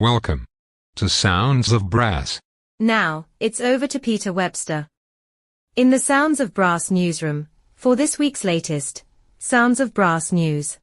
Welcome to Sounds of Brass. Now, it's over to Peter Webster. In the Sounds of Brass newsroom, for this week's latest Sounds of Brass news.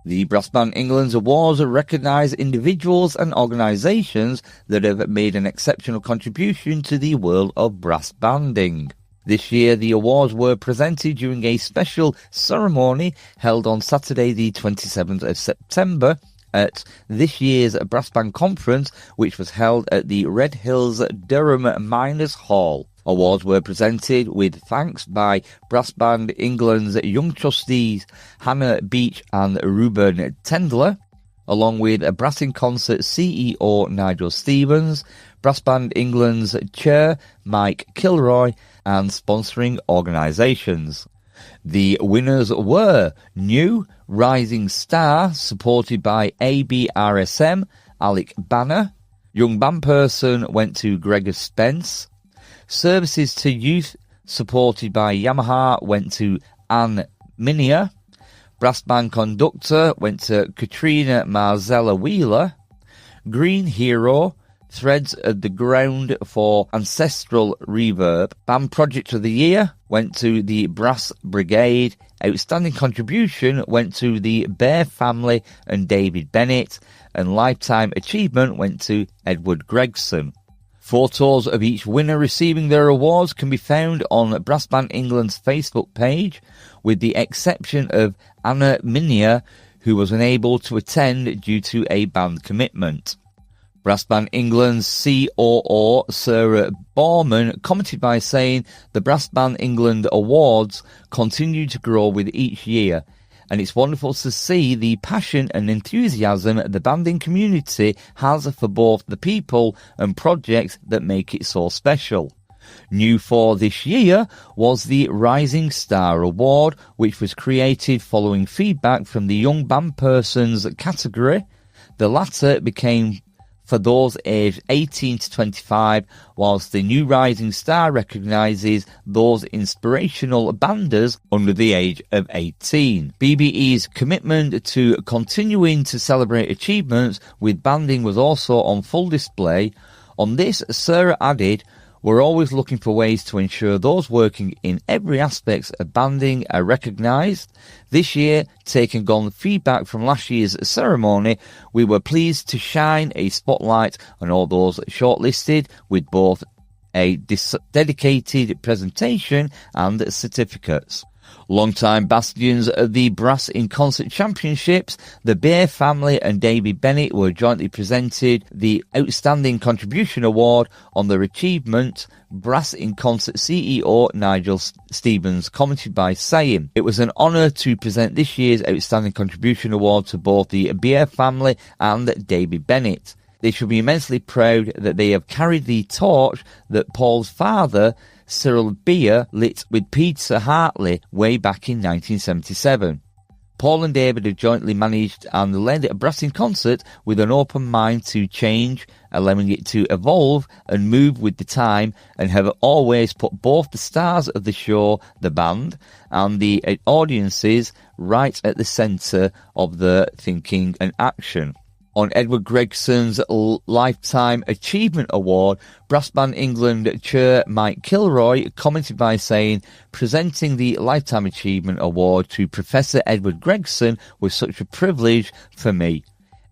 The Brass Band England's awards recognise individuals and organisations that have made an exceptional contribution to the world of brass banding. This year, the awards were presented during a special ceremony held on Saturday the 27th of September at this year's Brass Band Conference, which was held at the Red Hills Durham Miners Hall. Awards were presented with thanks by Brass Band England's young trustees Hannah Beach and Ruben Tendler, along with Brass in Concert CEO Nigel Stevens, Brass Band England's chair Mike Kilroy, and sponsoring organisations. The winners were New Rising Star, supported by ABRSM, Alec Banner. Young Band Person went to Gregor Spence. Services to Youth, supported by Yamaha, went to Anne Minia. Brass Band Conductor went to Katrina Marzella Wheeler. Green Hero, Threads of the Ground for Ancestral Reverb. Band Project of the Year went to the Brass Brigade. Outstanding Contribution went to the Bear Family and David Bennett. And Lifetime Achievement went to Edward Gregson. Photos of each winner receiving their awards can be found on Brass Band England's Facebook page, with the exception of Anna Minia, who was unable to attend due to a band commitment. Brass Band England's COO Sarah Borman commented by saying the Brass Band England awards continue to grow with each year, and it's wonderful to see the passion and enthusiasm the banding community has for both the people and projects that make it so special. New for this year was the Rising Star Award, which was created following feedback from the Young Band Persons category. The latter became for those aged 18 to 25, whilst the New Rising Star recognises those inspirational banders under the age of 18. BBE's commitment to continuing to celebrate achievements with banding was also on full display. On this, Sarah added, "We're always looking for ways to ensure those working in every aspect of banding are recognised. This year, taking on feedback from last year's ceremony, we were pleased to shine a spotlight on all those shortlisted with both a dedicated presentation and certificates." Long-time bastions of the Brass in Concert Championships, the Bear Family and David Bennett were jointly presented the Outstanding Contribution Award on their achievement. Brass in Concert CEO Nigel Stevens commented by saying, "It was an honour to present this year's Outstanding Contribution Award to both the Bear Family and David Bennett. They should be immensely proud that they have carried the torch that Paul's father, Cyril Beer, lit with Peter Hartley way back in 1977. Paul and David have jointly managed and led a Brass in Concert with an open mind to change, allowing it to evolve and move with the time, and have always put both the stars of the show, the band, and the audiences right at the centre of their thinking and action." On Edward Gregson's Lifetime Achievement Award, Brass Band England chair Mike Kilroy commented by saying, "Presenting the Lifetime Achievement Award to Professor Edward Gregson was such a privilege for me.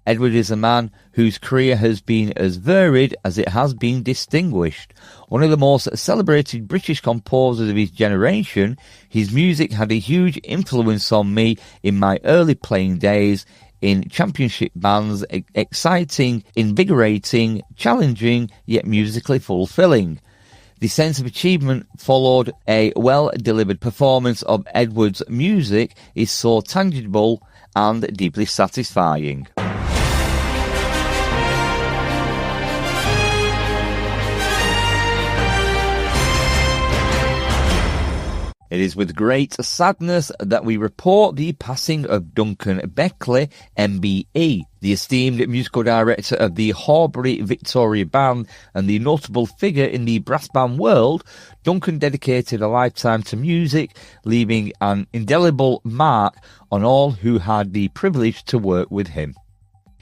Edward is a man whose career has been as varied as it has been distinguished. One of the most celebrated British composers of his generation, his music had a huge influence on me in my early playing days in championship bands, exciting, invigorating, challenging, yet musically fulfilling. The sense of achievement followed a well-delivered performance of Edward's music is so tangible and deeply satisfying." It It is with great sadness that we report the passing of Duncan Beckley, MBE, the esteemed musical director of the Horbury Victoria Band and the notable figure in the brass band world. Duncan dedicated a lifetime to music, leaving an indelible mark on all who had the privilege to work with him.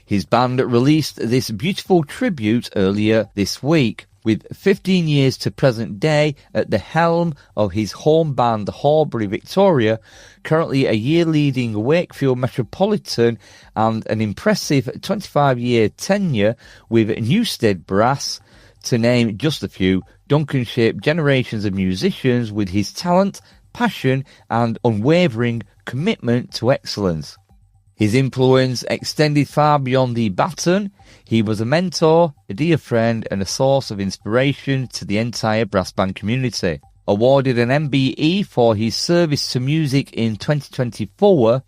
His band released this beautiful tribute earlier this week. With 15 years to present day at the helm of his home band Horbury Victoria, currently a year leading Wakefield Metropolitan and an impressive 25-year tenure with Newstead Brass, to name just a few, Duncan shaped generations of musicians with his talent, passion and unwavering commitment to excellence. His influence extended far beyond the baton. He was a mentor, a dear friend and a source of inspiration to the entire brass band community. Awarded an MBE for his service to music in 2024,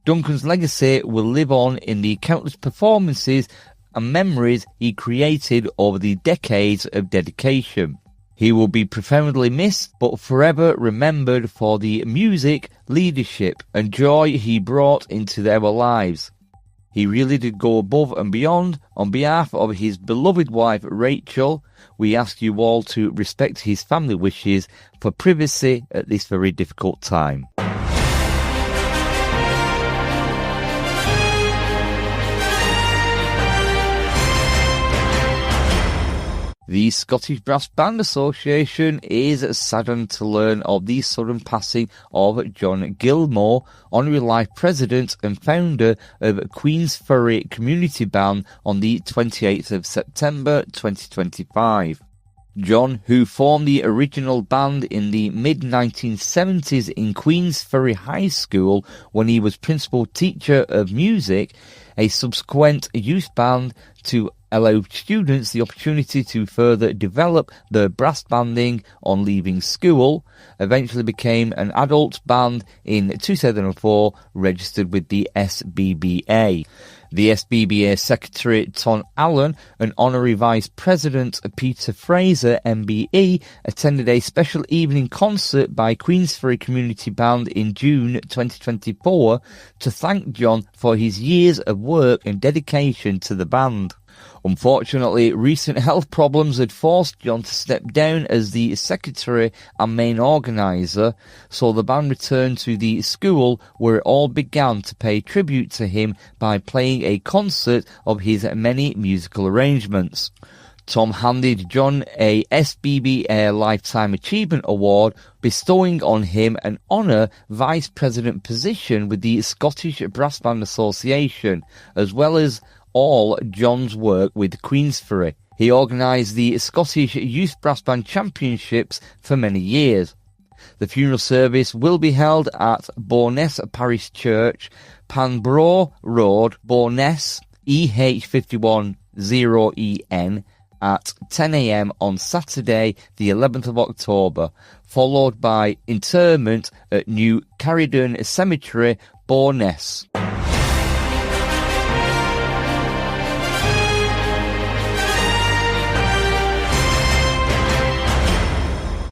Duncan's legacy will live on in the countless performances and memories he created over the decades of dedication. He will be profoundly missed, but forever remembered for the music, leadership and joy he brought into our lives. He really did go above and beyond. On behalf of his beloved wife Rachel, we ask you all to respect his family wishes for privacy at this very difficult time. The Scottish Brass Band Association is saddened to learn of the sudden passing of John Gilmore, Honorary Life President and founder of Queensferry Community Band, on the 28th of September 2025. John, who formed the original band in the mid-1970s in Queensferry High School when he was principal teacher of music, a subsequent youth band to allow students the opportunity to further develop their brass banding on leaving school, eventually became an adult band in 2004, registered with the SBBA. The SBBA Secretary Tom Allen and Honorary Vice President Peter Fraser, MBE, attended a special evening concert by Queensferry Community Band in June 2024 to thank John for his years of work and dedication to the band. Unfortunately, recent health problems had forced John to step down as the secretary and main organiser, so the band returned to the school where it all began to pay tribute to him by playing a concert of his many musical arrangements. Tom handed John a SBBA Lifetime Achievement Award, bestowing on him an honour vice president position with the Scottish Brass Band Association, as well as all John's work with Queensferry. He organised the Scottish Youth Brass Band Championships for many years. The funeral service will be held at Bowness Parish Church, Panbro Road, Bowness, EH51 0EN, at 10 a.m. on Saturday, the 11th of October, followed by interment at New Carridon Cemetery, Bowness.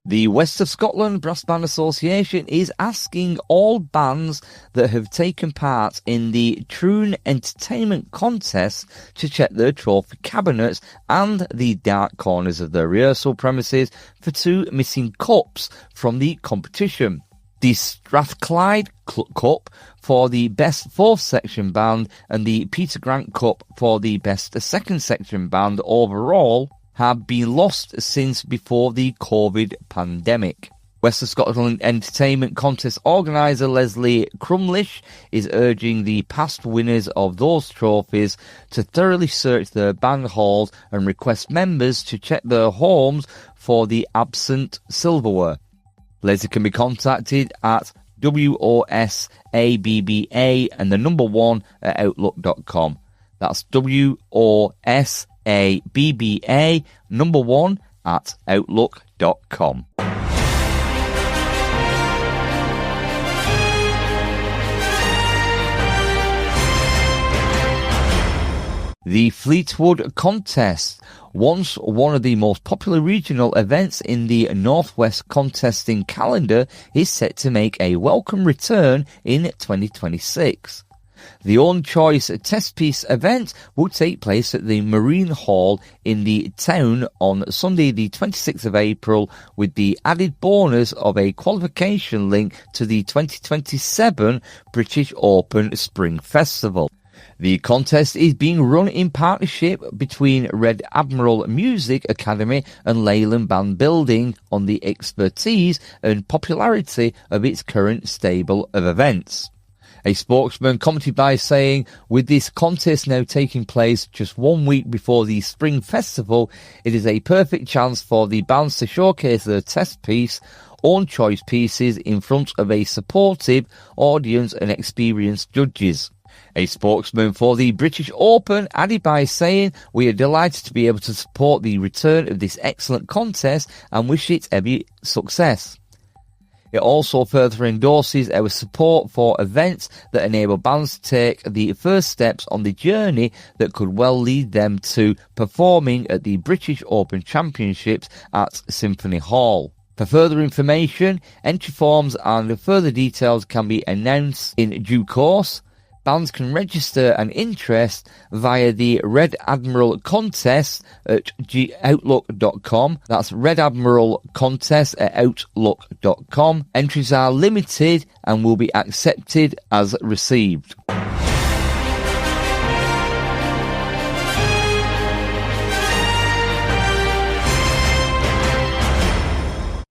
The West of Scotland Brass Band Association is asking all bands that have taken part in the Troon Entertainment Contest to check their trophy cabinets and the dark corners of their rehearsal premises for two missing cups from the competition. The Strathclyde Cup for the Best Fourth Section Band and the Peter Grant Cup for the Best Second Section Band overall have been lost since before the COVID pandemic. West of Scotland Entertainment Contest organiser Leslie Crumlish is urging the past winners of those trophies to thoroughly search their band halls and request members to check their homes for the absent silverware. Leslie can be contacted at WOSABBA and the number 1 at outlook.com. That's WOSABBA number 1 at outlook.com. The Fleetwood Contest, once one of the most popular regional events in the Northwest contesting calendar, is set to make a welcome return in 2026. The Own Choice Test Piece event will take place at the Marine Hall in the town on Sunday the 26th of April, with the added bonus of a qualification link to the 2027 British Open Spring Festival. The contest is being run in partnership between Red Admiral Music Academy and Leyland Band, building on the expertise and popularity of its current stable of events. A spokesman commented by saying, with this contest now taking place just 1 week before the Spring Festival, it is a perfect chance for the bands to showcase their test piece, own choice pieces in front of a supportive audience and experienced judges. A spokesman for the British Open added by saying, we are delighted to be able to support the return of this excellent contest and wish it every success. It also further endorses our support for events that enable bands to take the first steps on the journey that could well lead them to performing at the British Open Championships at Symphony Hall. For further information, entry forms and further details can be announced in due course. Bands can register an interest via the Red Admiral Contest at outlook.com. That's Red Admiral Contest at outlook.com. Entries are limited and will be accepted as received.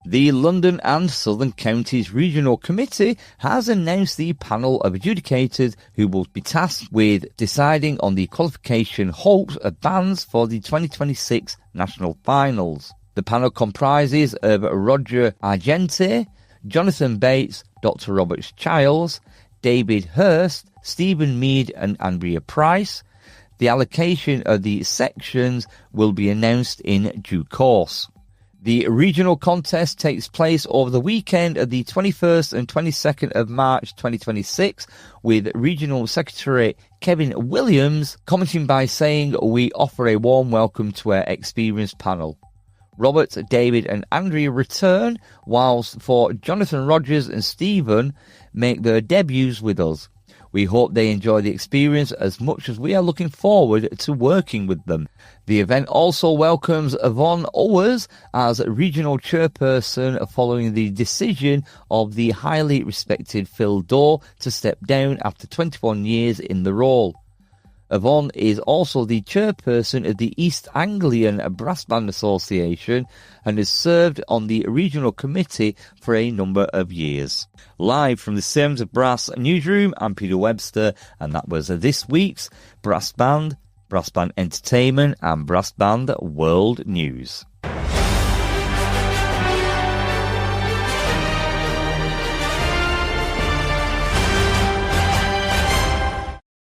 The London and Southern Counties Regional Committee has announced the panel of adjudicators who will be tasked with deciding on the qualification hopes of bands for the 2026 national finals. The panel comprises of Roger Argente, Jonathan Bates, Dr. Robert Childs, David Hurst, Stephen Mead and Andrea Price. The allocation of the sections will be announced in due course. The regional contest takes place over the weekend of the 21st and 22nd of March 2026, with Regional Secretary Kevin Williams commenting by saying, we offer a warm welcome to our experienced panel. Robert, David and Andrea return, whilst for Jonathan, Rogers and Stephen make their debuts with us. We hope they enjoy the experience as much as we are looking forward to working with them. The event also welcomes Yvonne Owers as regional chairperson following the decision of the highly respected Phil Dorr to step down after 21 years in the role. Yvonne is also the chairperson of the East Anglian Brass Band Association and has served on the regional committee for a number of years. Live from the Sounds of Brass newsroom, I'm Peter Webster, and that was this week's Brass Band Entertainment and Brass Band World News.